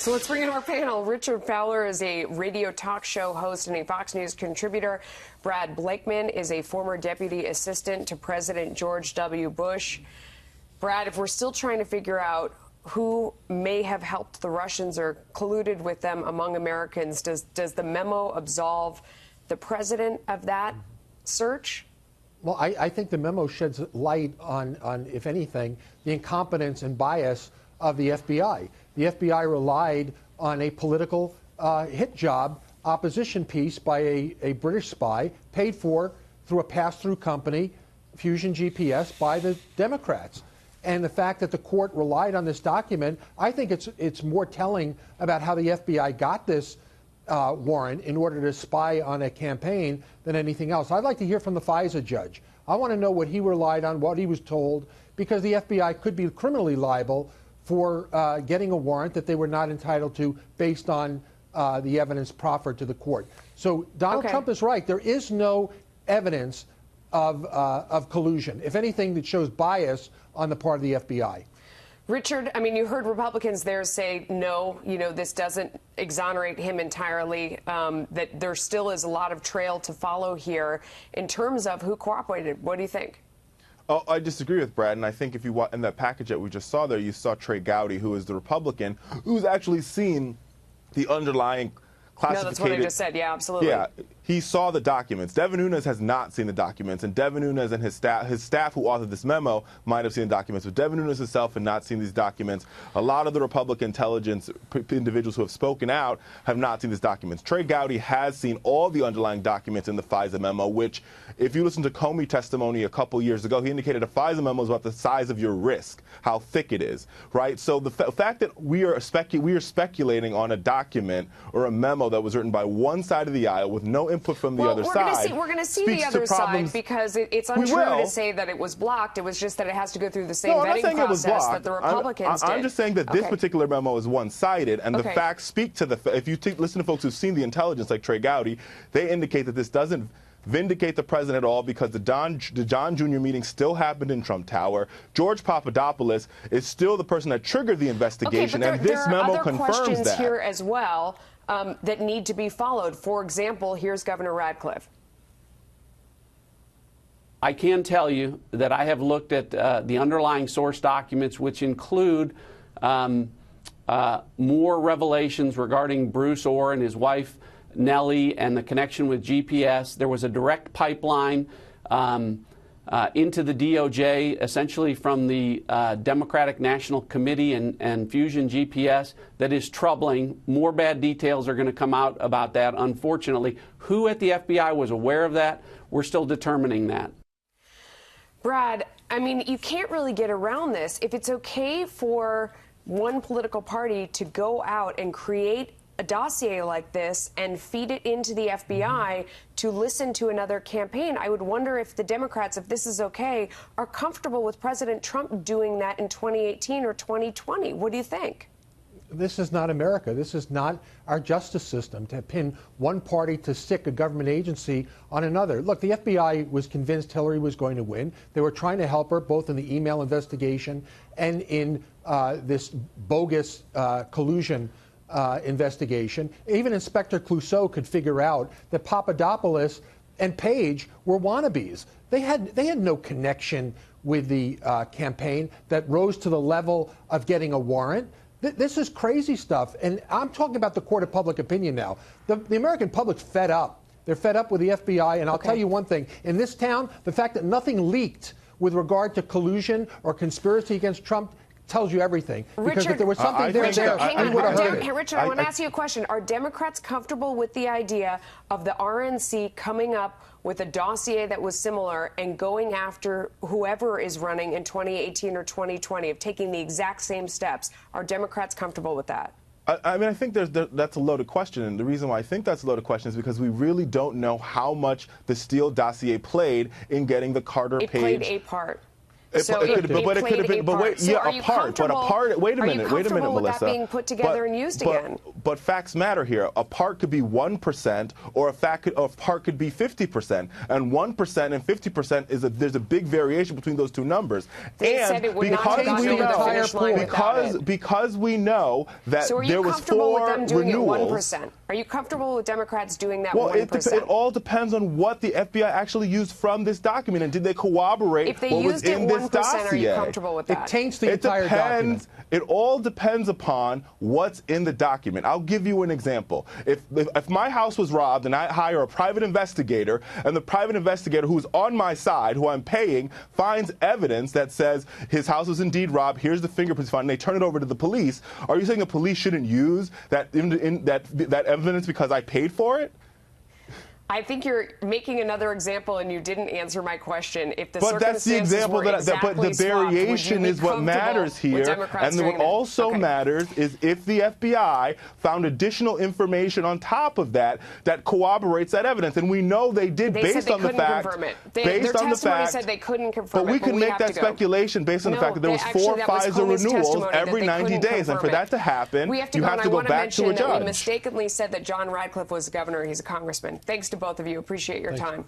So let's bring in our panel. Richard Fowler is a radio talk show host and a Fox News contributor. Brad Blakeman is a former deputy assistant to President George W. Bush. Brad, if we're still trying to figure out who may have helped the Russians or colluded with them among Americans, does the memo absolve the president of that search? Well, I think the memo sheds light on, if anything, the incompetence and bias of the FBI. The FBI relied on a political hit job opposition piece by a British spy paid for through a pass-through company, Fusion GPS, by the Democrats. And the fact that the court relied on this document, I think it's more telling about how the FBI got this warrant in order to spy on a campaign than anything else. I'd like to hear from the FISA judge. I want to know what he relied on, what he was told, because the FBI could be criminally liable for getting a warrant that they were not entitled to based on the evidence proffered to the court. So Donald Trump is right. There is no evidence of collusion, if anything, that shows bias on the part of the FBI. Richard, I mean, you heard Republicans there say, no, this doesn't exonerate him entirely, that there still is a lot of trail to follow here in terms of who cooperated. What do you think? Oh, I disagree with Brad, and I think if you in that package that we just saw there, you saw Trey Gowdy, who is the Republican, who's actually seen the underlying classified. No, that's what I just said. Yeah, absolutely. Yeah, he saw the documents. Devin Nunes has not seen the documents, and Devin Nunes and his staff who authored this memo might have seen the documents, but Devin Nunes himself had not seen these documents. A lot of the Republican intelligence individuals who have spoken out have not seen these documents. Trey Gowdy has seen all the underlying documents in the FISA memo, which, if you listen to Comey testimony a couple years ago, he indicated a FISA memo is about the size of your risk, how thick it is, right? So the fact that we are speculating on a document or a memo that was written by one side of the aisle with no input from the other side. We're going to see the other side, because it's untrue to say that it was blocked. It was just that it has to go through the same vetting process that the Republicans did. I'm just saying that this particular memo is one-sided, and the facts speak to if you listen to folks who've seen the intelligence, like Trey Gowdy, they indicate that this doesn't vindicate the president at all, because the John Jr. meeting still happened in Trump Tower. George Papadopoulos is still the person that triggered the investigation, and this memo confirms that. There are other questions here as well that need to be followed. For example, here's Governor Radcliffe. I can tell you that I have looked at the underlying source documents, which include more revelations regarding Bruce Orr and his wife Nellie and the connection with GPS. There was a direct pipeline into the DOJ, essentially from the Democratic National Committee and Fusion GPS, that is troubling. More bad details are going to come out about that, unfortunately. Who at the FBI was aware of that? We're still determining that. Brad, I mean, you can't really get around this. If it's okay for one political party to go out and create a dossier like this and feed it into the FBI to listen to another campaign, I would wonder if the Democrats, if this is okay, are comfortable with President Trump doing that in 2018 or 2020. What do you think? This is not America. This is not our justice system to pin one party to stick a government agency on another. Look, the FBI was convinced Hillary was going to win. They were trying to help her both in the email investigation and in this bogus collusion investigation. Even Inspector Clouseau could figure out that Papadopoulos and Page were wannabes. They had no connection with the campaign that rose to the level of getting a warrant. This is crazy stuff, and I'm talking about the court of public opinion now. The American public's fed up. They're fed up with the FBI, and I'll tell you one thing. In this town, the fact that nothing leaked with regard to collusion or conspiracy against Trump tells you everything. Because Richard, if there was something there, we would have heard it. Richard, I want to ask you a question. Are Democrats comfortable with the idea of the RNC coming up with a dossier that was similar and going after whoever is running in 2018 or 2020, of taking the exact same steps? Are Democrats comfortable with that? I mean, I think that's a loaded question, and the reason why I think that's a loaded question is because we really don't know how much the Steele dossier played in getting the Carter Page. It played a part. So but it could have been. But wait, so yeah, a part. But a part. Wait a minute, Melissa. With that being put together and used again? But facts matter here. A part could be 1%, or a part could be 50%, and 1% and 50% there's a big variation between those two numbers. They said it would not have gotten over the finish line without it. Because we know that there was 4 renewals. So are you comfortable with them doing it 1%? Are you comfortable with Democrats doing that 1%? It all depends on what the FBI actually used from this document, and did they corroborate what was in this dossier? Are you comfortable with that? It taints the entire document. It all depends upon what's in the document. I'll give you an example. If my house was robbed and I hire a private investigator, and the private investigator who's on my side, who I'm paying, finds evidence that says his house was indeed robbed, here's the fingerprints found, and they turn it over to the police, are you saying the police shouldn't use that evidence because I paid for it? I think you're making another example, and you didn't answer my question. If the but that's the example but the variation is what matters here. And what also matters is if the FBI found additional information on top of that corroborates that evidence. And we know they did based on the fact. Their testimony said they couldn't confirm it. But we can make that speculation based on the fact that there was 4 FISA renewals every 90 days. And for that to happen, you have to go back to a judge. We mistakenly said that John Radcliffe was the governor. He's a congressman. Thanks to both of you. Appreciate your time.